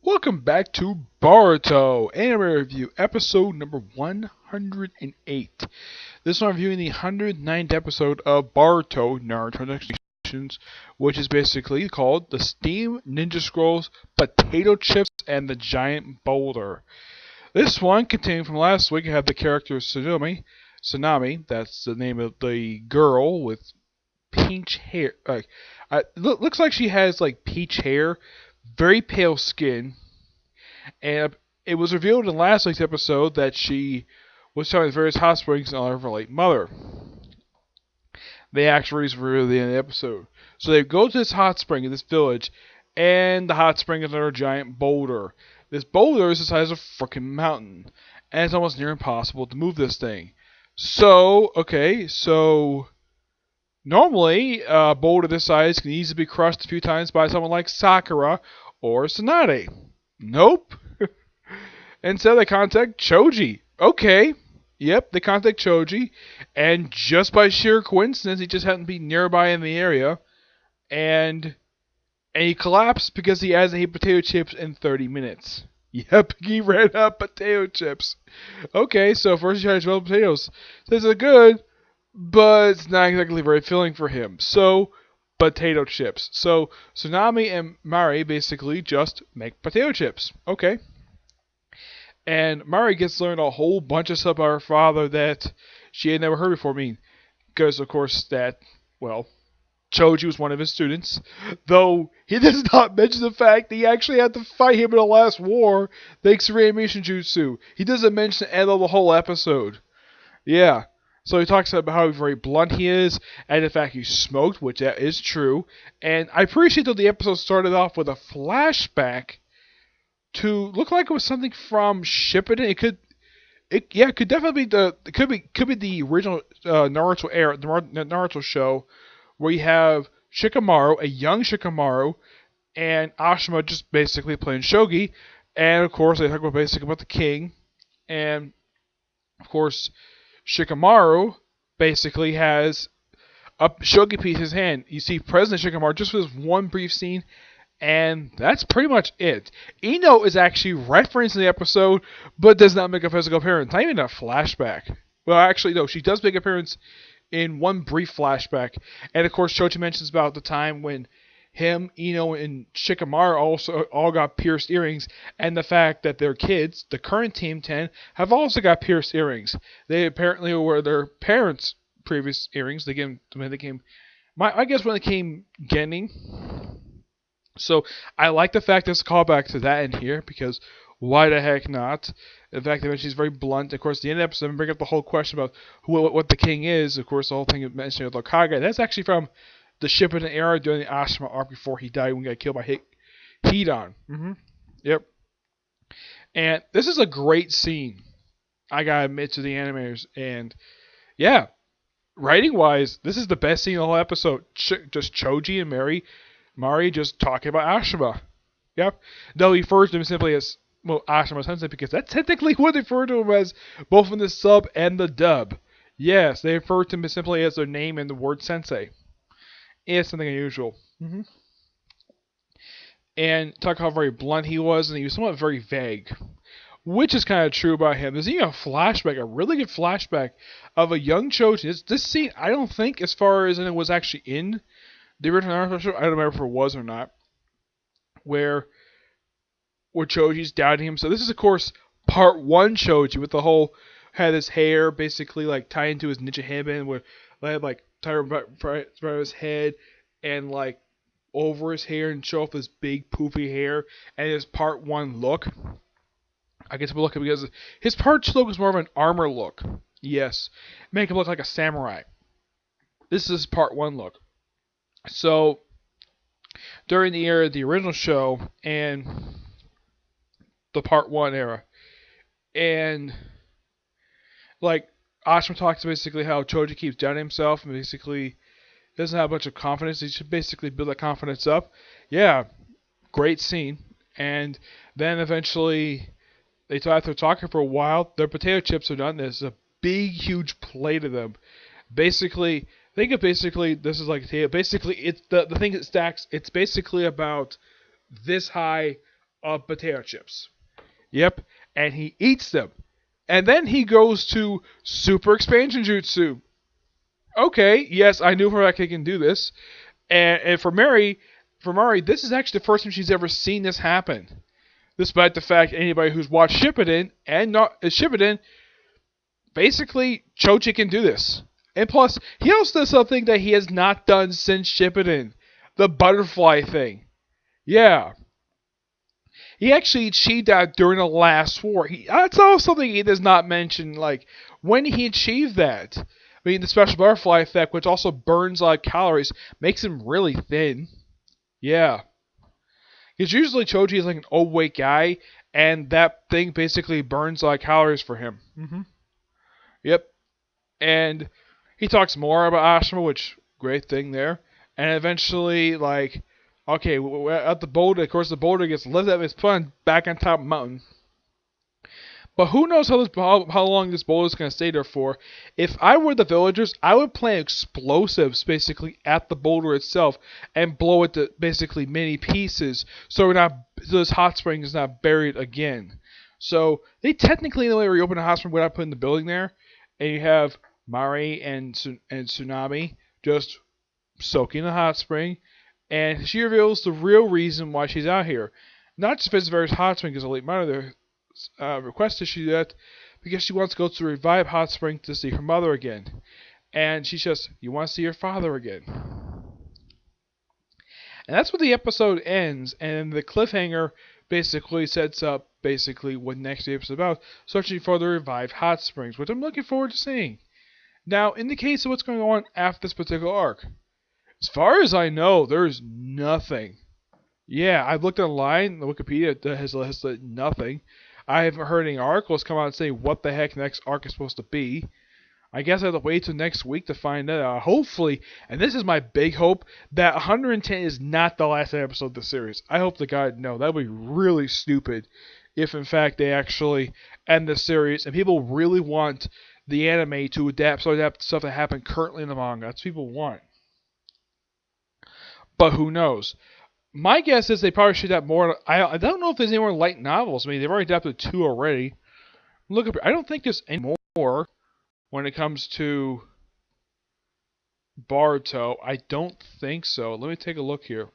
Welcome back to Boruto Anime Review, episode number 108. This one reviewing the 109th episode of Boruto Naruto Next, which is basically called The Steam Ninja Scrolls, Potato Chips, and the Giant Boulder. This one, continuing from last week, I have the character Tsunami, that's the name of the girl with peach hair. Looks like she has like peach hair, very pale skin, and it was revealed in last week's episode that she was telling various hot springs in honor of her late mother. They actually revealed at the end of the episode. So they go to this hot spring in this village, and the hot spring is under a giant boulder. This boulder is the size of a freaking mountain, and it's almost near impossible to move this thing. So normally, a boulder this size can easily be crushed a few times by someone like Sakura or Tsunade. Nope. Instead, they contact Choji. Okay. Yep, they contact Choji, and just by sheer coincidence, he just happened to be nearby in the area, and he collapsed because he hasn't ate potato chips in 30 minutes. Yep, he ran out of potato chips. Okay, so first he tried to develop potatoes. Says they're good, but it's not exactly very filling for him. So, potato chips. So, Tsunami and Mari basically just make potato chips. Okay. And Mari gets learned a whole bunch of stuff about her father that she had never heard before. I mean, because, of course, Choji was one of his students. Though, he does not mention the fact that he actually had to fight him in the last war thanks to reanimation jutsu. He doesn't mention it the whole episode. Yeah. So he talks about how very blunt he is, and the fact he smoked, which that is true. And I appreciate that the episode started off with a flashback to look like it was something from Shippuden. It could definitely be could be the original Naruto era, the Naruto show, where you have Shikamaru, a young Shikamaru, and Ashima just basically playing shogi, and of course they talk about basically about the king, and of course Shikamaru basically has a shogi piece in his hand. You see President Shikamaru just for this one brief scene, and that's pretty much it. Ino is actually referenced in the episode, but does not make a physical appearance. Not even a flashback. Well, actually, no, she does make an appearance in one brief flashback. And of course, Choji mentions about the time when him, Ino, and Shikamaru also all got pierced earrings, and the fact that their kids, the current Team 10, have also got pierced earrings. They apparently were their parents' previous earrings. They came when they came, I guess when they came Genin. So I like the fact there's a callback to that in here, because why the heck not? The fact that she's very blunt. Of course, the end of the episode, bring up the whole question about what the king is. Of course, the whole thing of mentioning with Okage. That's actually from the Shippuden era during the Ashima arc before he died when he got killed by Hidan. Yep. And this is a great scene, I gotta admit, to the animators. And yeah, writing wise, this is the best scene in the whole episode. Just Choji and Mari just talking about Ashima. Yep. They'll refer to him simply as, Ashima Sensei, because that's technically what they refer to him as, both in the sub and the dub. Yes, they refer to him simply as their name and the word Sensei. It's something unusual. And talk how very blunt he was, and he was somewhat very vague, which is kind of true about him. There's even a flashback, a really good flashback of a young Choji. This scene, I don't think, as far as it was actually in the original Naruto show, I don't remember if it was or not, where Choji's doubting him. So this is, of course, part 1 Choji, with the whole, had his hair basically like tied into his ninja headband, where they had like tied around his head and like over his hair and show off his big poofy hair, and his part 1 look. I guess we'll look at it because his part 2 look is more of an armor look. Yes, make him look like a samurai. This is part 1 look. So, during the era of the original show and the part 1 era, and like Ashima talks basically how Choji keeps doubting himself and basically doesn't have a bunch of confidence. He should basically build that confidence up. Yeah, great scene. And then eventually, after talking for a while, their potato chips are done. There's a big, huge plate of them. Basically, think of this is like a potato. Basically, it's the thing that stacks. It's basically about this high of potato chips. Yep, and he eats them. And then he goes to Super Expansion Jutsu. Okay, yes, I knew for a fact he can do this. And for Mari, this is actually the first time she's ever seen this happen. Despite the fact anybody who's watched Shippuden and not Shippuden, basically Choji can do this. And plus, he also does something that he has not done since Shippuden. The butterfly thing. Yeah. He actually achieved that during the last war. That's also something he does not mention, like, when he achieved that. I mean, the special butterfly effect, which also burns a lot of calories, makes him really thin. Yeah. Because usually Choji is like an overweight guy, and that thing basically burns a lot of calories for him. Yep. And he talks more about Ashima, which, great thing there. And eventually, like, okay, at the boulder, of course, the boulder gets lifted up, it's put back on top of the mountain. But who knows how long this boulder is going to stay there for. If I were the villagers, I would plant explosives, basically, at the boulder itself, and blow it to, basically, many pieces, so this hot spring is not buried again. So, they technically, in the way where you open a hot spring without putting the building there, and you have Mari and Tsunami just soaking the hot spring, and she reveals the real reason why she's out here. Not just because it's a very hot spring, because the late mother requested she do that, because she wants to go to the revived hot spring to see her mother again. And she says, you want to see your father again. And that's where the episode ends, and the cliffhanger basically sets up what next episode is about, searching for the revived hot springs, which I'm looking forward to seeing. Now, in the case of what's going on after this particular arc, as far as I know, there's nothing. Yeah, I've looked online, the Wikipedia has listed nothing. I haven't heard any articles come out and say what the heck the next arc is supposed to be. I guess I have to wait till next week to find out. Hopefully, and this is my big hope, that 110 is not the last episode of the series. I hope to God no. That would be really stupid if in fact they actually end the series and people really want the anime to adapt stuff that happened currently in the manga. That's what people want. But who knows? My guess is they probably should have more. I don't know if there's any more light novels. I mean, they've already adapted 2 already. Look up. I don't think there's any more when it comes to Boruto. I don't think so. Let me take a look here.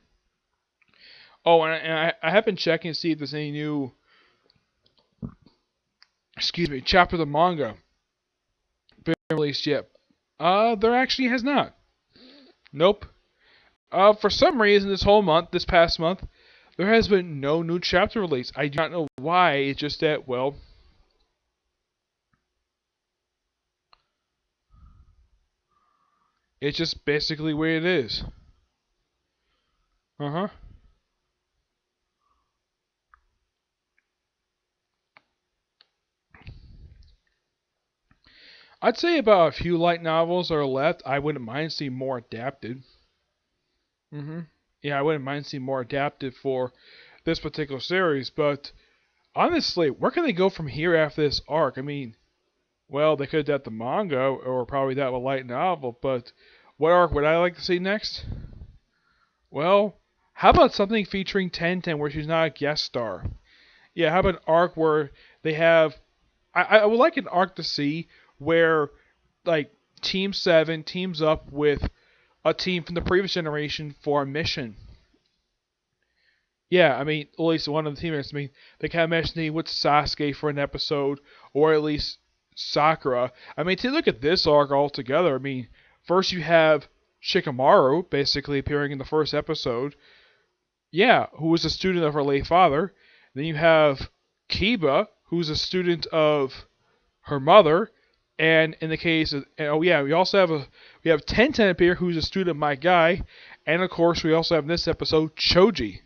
Oh, and I have been checking to see if there's any new, chapter of the manga been released yet. There actually has not. Nope. For some reason, this past month, there has been no new chapter release. I do not know why. It's just that, well, it's just basically where it is. I'd say about a few light novels are left. I wouldn't mind seeing more adapted. Yeah, I wouldn't mind seeing more adapted for this particular series, but honestly, where can they go from here after this arc? I mean, well, they could adapt the manga, or probably that with a light novel, but what arc would I like to see next? Well, how about something featuring Tenten where she's not a guest star? Yeah, how about an arc where they have... I would like an arc to see where, like, Team 7 teams up with a team from the previous generation for a mission. Yeah, I mean, at least one of the teammates. I mean, they kind of mentioned with Sasuke for an episode, or at least Sakura. I mean, to look at this arc altogether, I mean, first you have Shikamaru basically appearing in the first episode. Yeah, who was a student of her late father. Then you have Kiba, who's a student of her mother. And in the case of, we also have Tenten appear, who's a student of my guy. And of course, we also have in this episode Choji.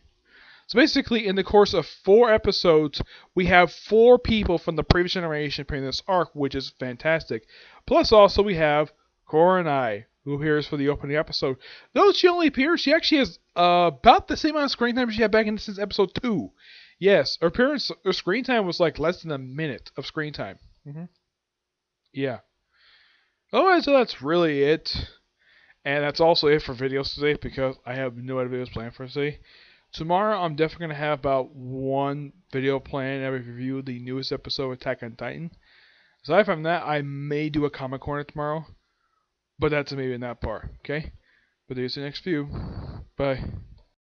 So basically, in the course of 4 episodes, we have 4 people from the previous generation appearing in this arc, which is fantastic. Plus, also, we have Koronai, who appears for the opening episode. Though she only appears, she actually has about the same amount of screen time she had back in since episode 2. Yes, her screen time was like less than a minute of screen time. Yeah. Otherwise, so that's really it. And that's also it for videos today, because I have no other videos planned for today. Tomorrow, I'm definitely going to have about one video planned. I will review the newest episode of Attack on Titan. Aside from that, I may do a comic corner tomorrow, but that's maybe in that part. Okay? But there's the next few. Bye.